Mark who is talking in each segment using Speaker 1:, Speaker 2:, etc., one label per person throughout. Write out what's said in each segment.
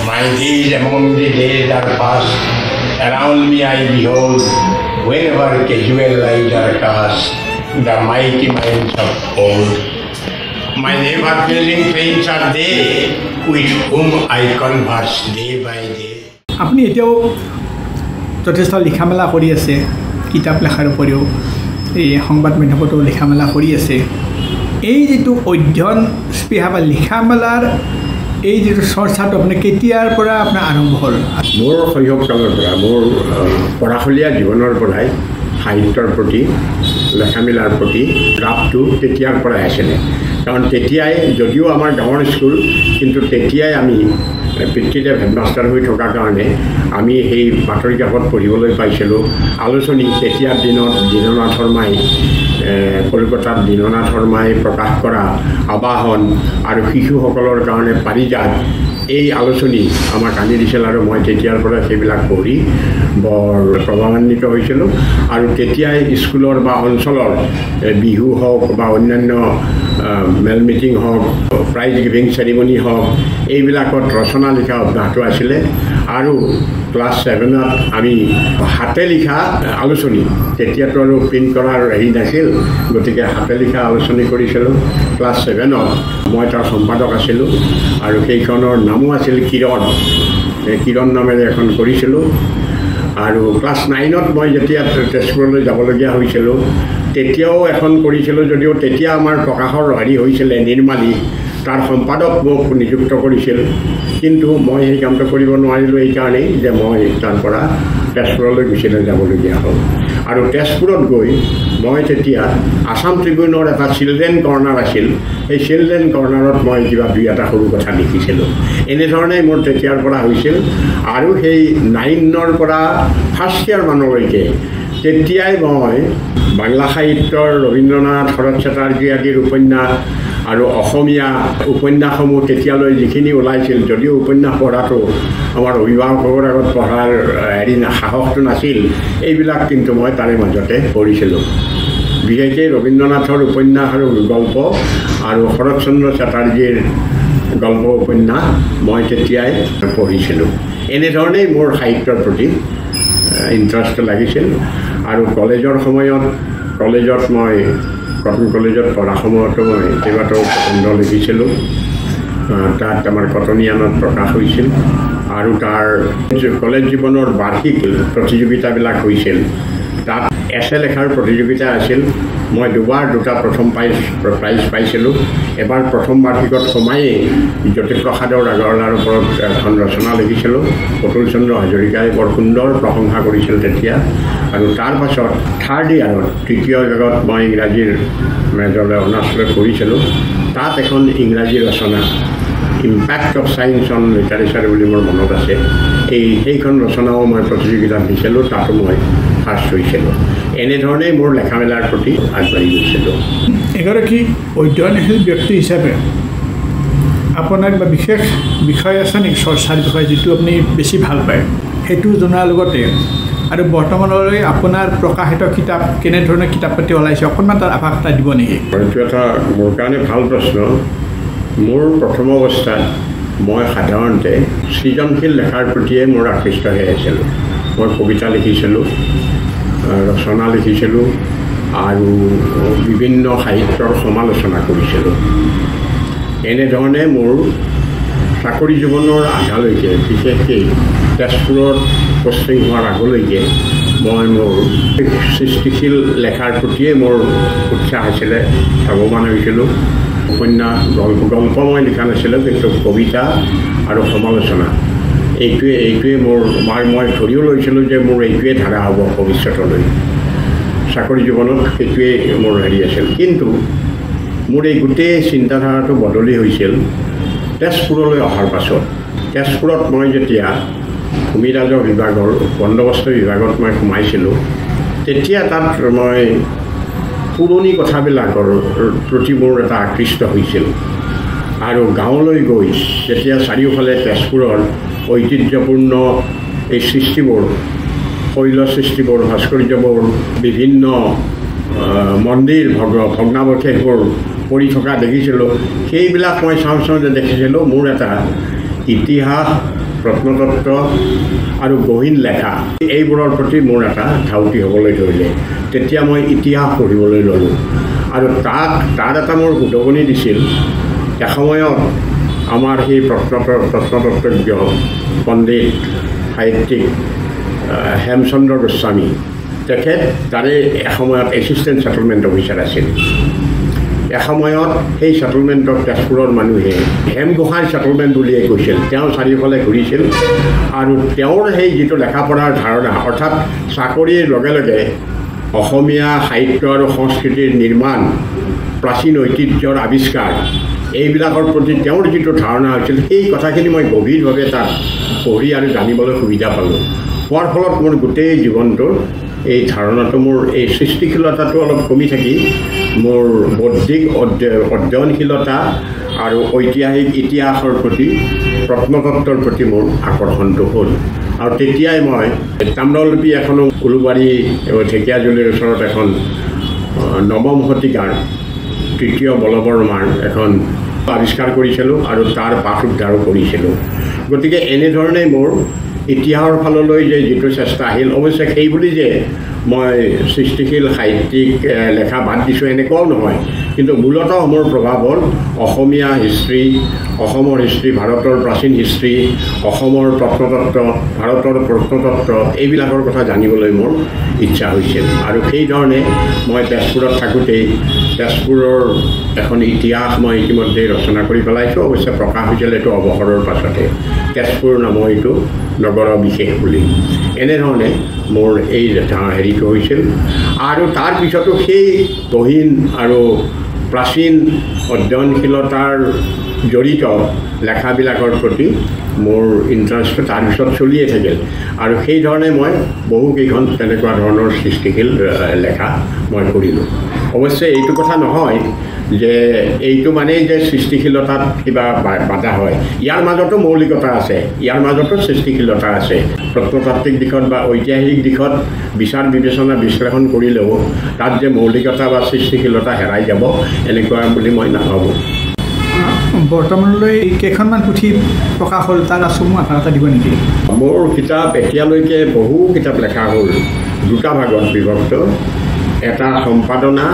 Speaker 1: My days among the days are past. Around me I behold, whenever casual light are cast, the mighty minds of old. My never-failing friends are they, with whom I converse day by day.
Speaker 2: আপুনি এতিয়াও যথেষ্ট লিখা মেলা কৰি আছে, কিতাপ লেখাৰ উপৰিও এই সংবাদ মাধ্যমতো লিখা মেলা কৰি আছে। এই যিটো অধ্যয়ন স্পৃহা বা লিখা মেলাৰ এই যিটো চৰ্চাটো আপুনি কেতিয়াৰ পৰা আপোনাৰ আৰম্ভ হ'ল?
Speaker 1: মোৰ শৈশৱকালৰ পৰা, মোৰ পঢ়াশলীয়া জীৱনৰ পৰাই সাহিত্যৰ প্ৰতি, লেখা মেলাৰ প্ৰতি ৰাপটো তেতিয়াৰ পৰাই আছিলে। কাৰণ তেতিয়াই যদিও আমাৰ গাঁৱৰ স্কুল, কিন্তু তেতিয়াই আমি পিতৃদেৱ হেডমাষ্টাৰ হৈ থকাৰ কাৰণে আমি সেই বাতৰি কাকত পঢ়িবলৈ পাইছিলোঁ। আলোচনী তেতিয়াৰ দিনত দীননাথ শৰ্মাই, কলকাতাত দীননাথ শৰ্মাই প্ৰকাশ কৰা আবাহন আৰু শিশুসকলৰ কাৰণে পাৰিজাত, এই আলোচনী আমাক আনি দিছিল আৰু মই তেতিয়াৰ পৰা সেইবিলাক পঢ়ি বৰ প্ৰভাৱান্বিত হৈছিলোঁ। আৰু তেতিয়াই স্কুলৰ বা অঞ্চলৰ বিহু হওক বা অন্যান্য মেল মিটিং হওক, প্ৰাইজ গিভিং চেৰিমনি হওক, এইবিলাকত ৰচনা লিখা অভ্যাসটো আছিলে। আৰু ক্লাছ 7ত আমি হাতে লিখা আলোচনী, তেতিয়াতো আৰু প্ৰিণ্ট কৰাৰ হেৰি নাছিল, গতিকে হাতে লিখা আলোচনী কৰিছিলোঁ। ক্লাছ 7ত মই তাৰ সম্পাদক আছিলোঁ আৰু সেইখনৰ নামো আছিল কিৰণ, কিৰণ নামেৰে এখন কৰিছিলোঁ। আৰু ক্লাছ 9ত মই যেতিয়া তেজপুৰলৈ যাবলগীয়া হৈছিলোঁ, তেতিয়াও এখন কৰিছিলোঁ, যদিও তেতিয়া আমাৰ প্ৰকাশৰ হেৰি হৈছিলে নিৰ্মালী, তাৰ সম্পাদক মোক নিযুক্ত কৰিছিল। কিন্তু মই সেই কামটো কৰিব নোৱাৰিলোঁ এইকাৰণেই যে মই তাৰ পৰা তেজপুৰলৈ গুচিলৈ যাবলগীয়া হ'ল। আৰু তেজপুৰত গৈ মই তেতিয়া আছাম ট্ৰিবিউনৰ এটা চিলড্ৰেন কৰ্ণাৰ আছিল, সেই চিলড্ৰেন কৰ্ণাৰত মই কিবা দুই এটা সৰু কথা লিখিছিলোঁ। এনেধৰণেই মোৰ তেতিয়াৰ পৰা হৈছিল। আৰু সেই 9ৰ পৰা ফাৰ্ষ্ট ইয়াৰ মানলৈকে তেতিয়াই মই বাংলা সাহিত্যৰ ৰবীন্দ্ৰনাথ, শৰৎ চেটাৰ্জী আদিৰ উপন্যাস আৰু অসমীয়া উপন্যাসসমূহ তেতিয়ালৈ যিখিনি ওলাইছিল, যদিও উপন্যাস পঢ়াটো আমাৰ অভিভাৱকৰ আগত পঢ়াৰ হেৰি সাহসটো নাছিল, এইবিলাক কিন্তু মই তাৰে মাজতে পঢ়িছিলোঁ। বিশেষকৈ ৰবীন্দ্ৰনাথৰ উপন্যাস আৰু গল্প আৰু শৰৎচন্দ্ৰ চেটাৰ্জীৰ গল্প উপন্যাস মই তেতিয়াই পঢ়িছিলোঁ। এনেধৰণেই মোৰ সাহিত্যৰ প্ৰতি ইণ্টাৰেষ্ট লাগিছিল। আৰু কলেজৰ সময়ত, কলেজত মই কটন কলেজত পঢ়া সময়তো মই কেইবাটাও প্ৰবন্ধ লিখিছিলোঁ। তাত আমাৰ কটনিয়ানত প্ৰকাশ হৈছিল। আৰু তাৰ কলেজ জীৱনৰ বাৰ্ষিক প্ৰতিযোগিতাবিলাক হৈছিল। তাত এছে লেখাৰ প্ৰতিযোগিতা আছিল। মই দুবাৰ দুটা প্ৰথম প্ৰাইজ পাইছিলোঁ। এবাৰ প্ৰথম বাৰ্ষিকত সোমায়েই জ্যোতিপ্ৰসাদৰ আগৰৱালাৰ ওপৰত এখন ৰচনা লিখিছিলোঁ। অতুল চন্দ্ৰ হাজৰিকাই বৰ সুন্দৰ প্ৰশংসা কৰিছিল তেতিয়া। আৰু তাৰ পাছত থাৰ্ড ইয়াৰত, তৃতীয় বিভাগত মই ইংৰাজীৰ মেজৰলৈ অনাৰ্ছ লৈ পঢ়িছিলোঁ। তাত এখন ইংৰাজী ৰচনা, impact of science on literature বুলি মোৰ মনত আছে, সেইখন ৰচনাও মই প্ৰতিযোগিতাত দিছিলোঁ, তাতো মই ফাৰ্ষ্ট হৈছিলোঁ। এনেধৰণেই মোৰ লেখা মেলাৰ প্ৰতি আগবাঢ়ি গৈছিলোঁ।
Speaker 2: এগৰাকী অধ্যয়নশীল ব্যক্তি হিচাপে আপোনাৰ কিবা বিশেষ বিষয় আছে নেকি চৰ্চাৰ বিষয়ে, যিটো আপুনি বেছি ভাল পায়, সেইটো জনাৰ লগতে আৰু বৰ্তমানলৈ আপোনাৰ প্ৰকাশিত কিতাপ, কেনেধৰণৰ কিতাপ পাতি ওলাইছে, অকণমান তাৰ আভাস এটা দিব নেকি?
Speaker 1: এইটো এটা মোৰ কাৰণে ভাল প্ৰশ্ন। মোৰ প্ৰথম অৱস্থাত মই সাধাৰণতে সৃজনশীল লেখাৰ প্ৰতিয়ে মোৰ আকৃষ্ট হৈ আছিলোঁ। মই কবিতা লিখিছিলোঁ, ৰচনা লিখিছিলোঁ আৰু বিভিন্ন সাহিত্যৰ সমালোচনা কৰিছিলোঁ। এনেধৰণে মোৰ চাকৰি জীৱনৰ আধালৈকে, বিশেষকৈ তেজপুৰত পষ্টিং হোৱাৰ আগলৈকে মই মোৰ সৃষ্টিশীল লেখাৰ প্ৰতিয়ে মোৰ উৎসাহ আছিলে, লাভৱান হৈছিলোঁ। উপন্যাস, গল্প মই লিখা নাছিলোঁ, কিন্তু কবিতা আৰু সমালোচনা এইটোৱে মই ধৰিও লৈছিলোঁ যে মোৰ এইটোৱে ধাৰা হ'ব ভৱিষ্যতলৈ। চাকৰি জীৱনত সেইটোৱেই মোৰ হেৰি আছিল। কিন্তু মোৰ এই গোটেই চিন্তাধাৰাটো বদলি হৈছিল তেজপুৰলৈ অহাৰ পাছত। তেজপুৰত মই যেতিয়া ভূমিৰাজ বিভাগৰ বন্দবস্ত বিভাগত মই সোমাইছিলোঁ, তেতিয়া তাত মই পুৰণি কথাবিলাকৰ প্ৰতি মোৰ এটা আকৃষ্ট হৈছিল। আৰু গাঁৱলৈ গৈ যেতিয়া চাৰিওফালে তেজপুৰৰ ঐতিহ্যপূৰ্ণ এই সৃষ্টিবোৰ, শৈল সৃষ্টিবোৰ, ভাস্কৰ্যবোৰ, বিভিন্ন মন্দিৰ ভগ্নাৱশেষবোৰ পৰি থকা দেখিছিলোঁ, সেইবিলাক মই চাওঁ যে দেখিছিলোঁ মোৰ এটা ইতিহাস প্ৰত্নতত্ত্ব আৰু গহীন লেখা এইবোৰৰ প্ৰতি মোৰ এটা ধাউতি হ'বলৈ ধৰিলে। তেতিয়া মই ইতিহাস পঢ়িবলৈ ল'লোঁ আৰু তাৰ এটা মোৰ উদগনি দিছিল। এসময়ত আমাৰ সেই প্ৰত্নতত্ত্বজ্ঞ পণ্ডিত সাহিত্যিক হেমচন্দ্ৰ গোস্বামী, তেখেত তাৰে এসময়ত এছিষ্টেণ্ট ছেটেলমেণ্ট অফিচাৰ আছিল। এসময়ত সেই ছেটেলমেণ্টক তেজপুৰৰ মানুহে হেমগোহাঁই ছেটেলমেণ্ট বুলিয়ে কৈছিল। তেওঁ চাৰিওফালে ঘূৰিছিল আৰু তেওঁৰ সেই যিটো লেখা পঢ়াৰ ধাৰণা, অৰ্থাৎ চাকৰিৰ লগে লগে অসমীয়া সাহিত্য আৰু সংস্কৃতিৰ নিৰ্মাণ, প্ৰাচীন ঐতিহ্যৰ আৱিষ্কাৰ, এইবিলাকৰ প্ৰতি তেওঁৰ যিটো ধাৰণা হৈছিল, সেই কথাখিনি মই গভীৰভাৱে তাত পঢ়ি আৰু জানিবলৈ সুবিধা পালোঁ। হোৱাৰ ফলত মোৰ গোটেই জীৱনটোৰ এই ধাৰণাটো, মোৰ এই সৃষ্টিশীলতাটো অলপ কমি থাকি মোৰ বৌদ্ধিক অধ্যয়নশীলতা আৰু ঐতিহাসিক ইতিহাসৰ প্ৰতি, প্ৰত্নতত্ত্বৰ প্ৰতি মোৰ আকৰ্ষণটো হ'ল। আৰু তেতিয়াই মই তাম্ৰলিপি এখনো উলুবাৰী ঢেকীয়াজুলিৰ ওচৰত এখন নৱম শতিকাৰ তৃতীয় বলবৰ্মাৰ এখন আৱিষ্কাৰ কৰিছিলোঁ আৰু তাৰ পাঠ উদ্ধাৰো কৰিছিলোঁ। গতিকে এনেধৰণেই মোৰ ইতিহাসৰ ফাললৈ যে যিটো চেষ্টা আহিল, অৱশ্যে সেই বুলি যে মই সৃষ্টিশীল সাহিত্যিক লেখা বাদ দিছোঁ এনেকুৱাও নহয়, কিন্তু মূলতঃ মোৰ প্ৰভাৱ হ'ল অসমীয়া হিষ্ট্ৰী, অসমৰ হিষ্ট্ৰী, ভাৰতৰ প্ৰাচীন হিষ্ট্ৰী, অসমৰ প্ৰত্নতত্ত্ব, ভাৰতৰ প্ৰত্নতত্ত্ব, এইবিলাকৰ কথা জানিবলৈ মোৰ ইচ্ছা হৈছিল। আৰু সেইধৰণে মই তেজপুৰত থাকোঁতেই তেজপুৰৰ এখন ইতিহাস মই ইতিমধ্যে ৰচনা কৰি পেলাইছোঁ। অৱশ্যে প্ৰকাশ হৈছিল এইটো অৱসৰৰ পাছতে, তেজপুৰ নামৰ এইটো নগৰ বিশেষ বুলি। এনেধৰণে মোৰ এই হেৰিটো হৈছিল। আৰু তাৰপিছতো সেই গহীন আৰু প্ৰাচীন অধ্যয়নশীলতাৰ জড়িত লেখাবিলাকৰ প্ৰতি মোৰ ইণ্টাৰেষ্টটো তাৰপিছত চলিয়ে থাকিল। আৰু সেইধৰণে মই বহুকেইখন তেনেকুৱা ধৰণৰ সৃষ্টিশীল লেখা মই কৰিলোঁ। অৱশ্যে এইটো কথা নহয় যে এইটো মানেই যে সৃষ্টিশীলতাত কিবা বাধা হয়। ইয়াৰ মাজতো মৌলিকতা আছে, ইয়াৰ মাজতো সৃষ্টিশীলতা আছে। প্ৰত্নতাত্ত্বিক দিশত বা ঐতিহাসিক দিশত বিচাৰ বিবেচনা বিশ্লেষণ কৰিলেও তাত যে মৌলিকতা বা সৃষ্টিশীলতা হেৰাই যাব এনেকুৱা বুলি মই নাভাবোঁ।
Speaker 2: বৰ্তমানলৈ কেইখনমান পুথি প্ৰকাশ হ'ল, তাৰ আচুমু আধাৰ এটা দিব নেকি?
Speaker 1: মোৰ কিতাপ এতিয়ালৈকে বহু কিতাপ লেখা হ'ল, দুটা ভাগত বিভক্ত, এটা সম্পাদনা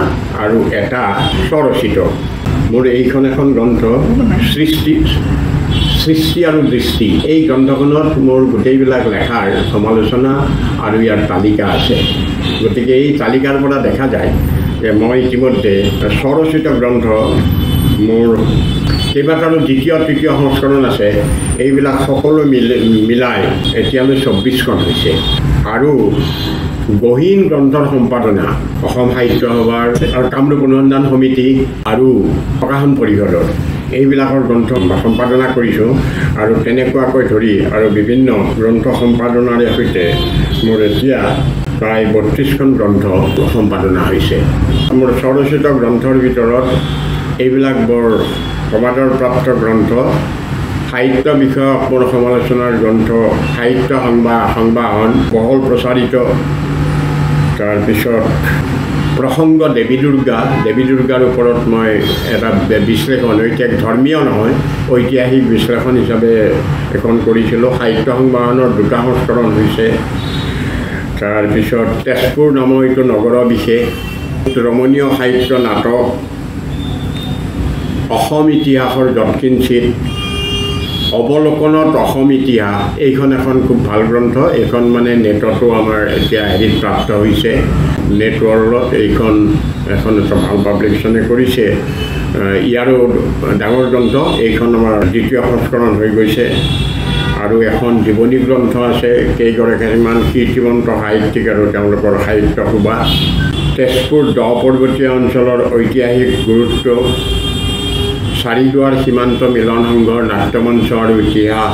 Speaker 1: আৰু এটা স্বৰচিত। মোৰ এইখন এখন গ্ৰন্থ সৃষ্টি আৰু দৃষ্টি। এই গ্ৰন্থখনত মোৰ গোটেইবিলাক লেখাৰ সমালোচনা আৰু ইয়াৰ তালিকা আছে। গতিকে এই তালিকাৰ পৰা দেখা যায় যে মই ইতিমধ্যে স্বৰচিত গ্ৰন্থ মোৰ কেইবাটাও দ্বিতীয় তৃতীয় সংস্কৰণ আছে। এইবিলাক সকলো মিলাই এতিয়ালৈ 24খন হৈছে। আৰু গহীন গ্ৰন্থৰ সম্পাদনা অসম সাহিত্য সভাৰ আৰু কামৰূপ অনুসন্ধান সমিতি আৰু প্ৰকাশন পৰিষদৰ এইবিলাকৰ গ্ৰন্থ সম্পাদনা কৰিছোঁ। আৰু তেনেকুৱাকৈ ধৰি আৰু বিভিন্ন গ্ৰন্থ সম্পাদনাৰে সৈতে মোৰ এতিয়া প্ৰায় 32খন গ্ৰন্থ সম্পাদনা হৈছে। মোৰ স্বৰচিত গ্ৰন্থৰ ভিতৰত এইবিলাক বৰ সমাদৰ প্ৰাপ্ত গ্ৰন্থ, সাহিত্য বিষয়ক মোৰ সমালোচনাৰ গ্ৰন্থ, সাহিত্য সংবাহন বহুল প্ৰচাৰিত, তাৰপিছত প্ৰসংগ দেৱী দুৰ্গাৰ ওপৰত মই এটা বিশ্লেষণ, ধৰ্মীয় নহয় ঐতিহাসিক বিশ্লেষণ হিচাপে এখন কৰিছিলোঁ। সাহিত্য সংবাহনৰ 2টা সংস্কৰণ হৈছে। তাৰপিছত তেজপুৰ নামৰ এইটো নগৰ বিশেষ, ৰমণীয় সাহিত্য নাটক, অসম ইতিহাসৰ যৎকিঞ্চিত, অৱলোকনত অসম ইতিহাস, এইখন এখন খুব ভাল গ্ৰন্থ। এইখন মানে নেটতো আমাৰ এতিয়া হেৰিত প্ৰাপ্ত হৈছে, নেটৱৰ্ল্ডত এইখন এখন এটা ভাল পাব্লিকেশ্যনে কৰিছে। ইয়াৰো ডাঙৰ গ্ৰন্থ, এইখন আমাৰ 2য় সংস্কৰণ হৈ গৈছে। আৰু এখন জীৱনী গ্ৰন্থ আছে, কেইগৰাকীমান কীৰ্তিমন্ত সাহিত্যিক আৰু তেওঁলোকৰ সাহিত্য সভা, তেজপুৰ দ পৰ্বতীয় অঞ্চলৰ ঐতিহাসিক গুৰুত্ব, চাৰিদুৱাৰ সীমান্ত মিলন সংঘৰ নাট্যমঞ্চ আৰু ইতিহাস,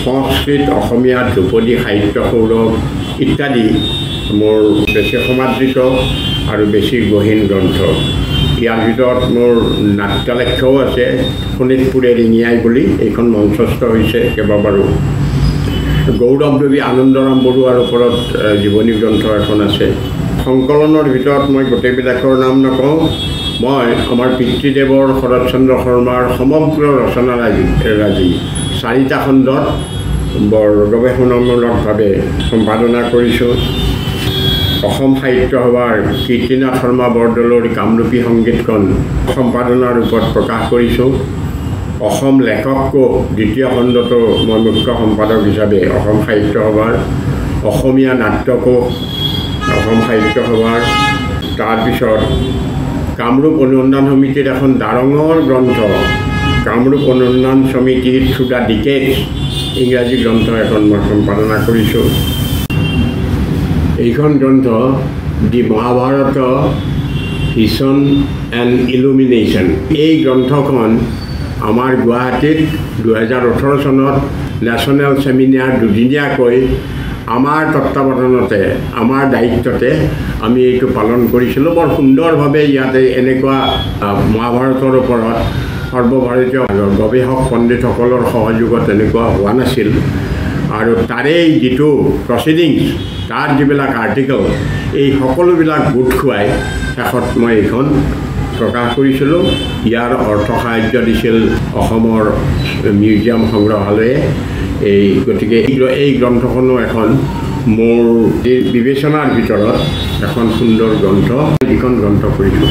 Speaker 1: সংস্কৃত অসমীয়া ধ্ৰুপদী সাহিত্য সৌৰভ ইত্যাদি মোৰ বেছি সমাদৃত আৰু বেছি গহীন গ্ৰন্থ। ইয়াৰ ভিতৰত মোৰ নাট্যালেখ্যও আছে, শোণিতপুৰে ৰিঙিয়াই বুলি, এইখন মঞ্চস্থ হৈছে কেইবাবাৰো। গৌৰৱদেৱী আনন্দৰাম বৰুৱাৰ ওপৰত জীৱনী গ্ৰন্থ এখন আছে। সংকলনৰ ভিতৰত মই গোটেইবিলাকৰ নাম নকওঁ, মই আমাৰ পিতৃদেৱৰ শৰৎচন্দ্ৰ শৰ্মাৰ সমগ্ৰ ৰচনাৰাজি 4টা খণ্ডত বৰ গৱেষণামূলকভাৱে সম্পাদনা কৰিছোঁ। অসম সাহিত্য সভাৰ কীৰ্তিনাথ শৰ্মা বৰদলৈৰ কামৰূপী সংগীতখন সম্পাদনা ৰূপত প্ৰকাশ কৰিছোঁ। অসম লেখক কোষ দ্বিতীয় খণ্ডটো মই মুখ্য সম্পাদক হিচাপে অসম সাহিত্য সভাৰ, অসমীয়া নাট্যকোষ অসম সাহিত্য সভাৰ, তাৰপিছত কামৰূপ অনুসন্ধান সমিতিৰ এখন ডাঙৰ গ্ৰন্থ কামৰূপ অনুসন্ধান সমিতি থ্ৰু দ্য ডিকেডছ ইংৰাজী গ্ৰন্থ এখন মই সম্পাদনা কৰিছোঁ। এইখন গ্ৰন্থ দি মহাভাৰত ভিছন এণ্ড ইলুমিনেশ্যন, এই গ্ৰন্থখন আমাৰ গুৱাহাটীত 2018 চনত নেশ্যনেল ছেমিনাৰ দুদিনীয়াকৈ আমাৰ তত্ত্বাৱধানতে আমাৰ দায়িত্বতে আমি এইটো পালন কৰিছিলোঁ। বৰ সুন্দৰভাৱে ইয়াতে এনেকুৱা মহাভাৰতৰ ওপৰত সৰ্বভাৰতীয় গৱেষক পণ্ডিতসকলৰ সহযোগত এনেকুৱা হোৱা নাছিল। আৰু তাৰেই যিটো প্ৰচিডিংছ, তাৰ যিবিলাক আৰ্টিকল, এই সকলোবিলাক গোট খুৱাই শেষত মই এইখন প্ৰকাশ কৰিছিলোঁ। ইয়াৰ অৰ্থ সাহায্য দিছিল অসমৰ মিউজিয়াম সংগ্ৰহালয়ে। গতিকে এই গ্ৰন্থখনো এখন মোৰ বিবেচনাৰ ভিতৰত এখন সুন্দৰ গ্ৰন্থ, যিখন গ্ৰন্থ কৰিছোঁ।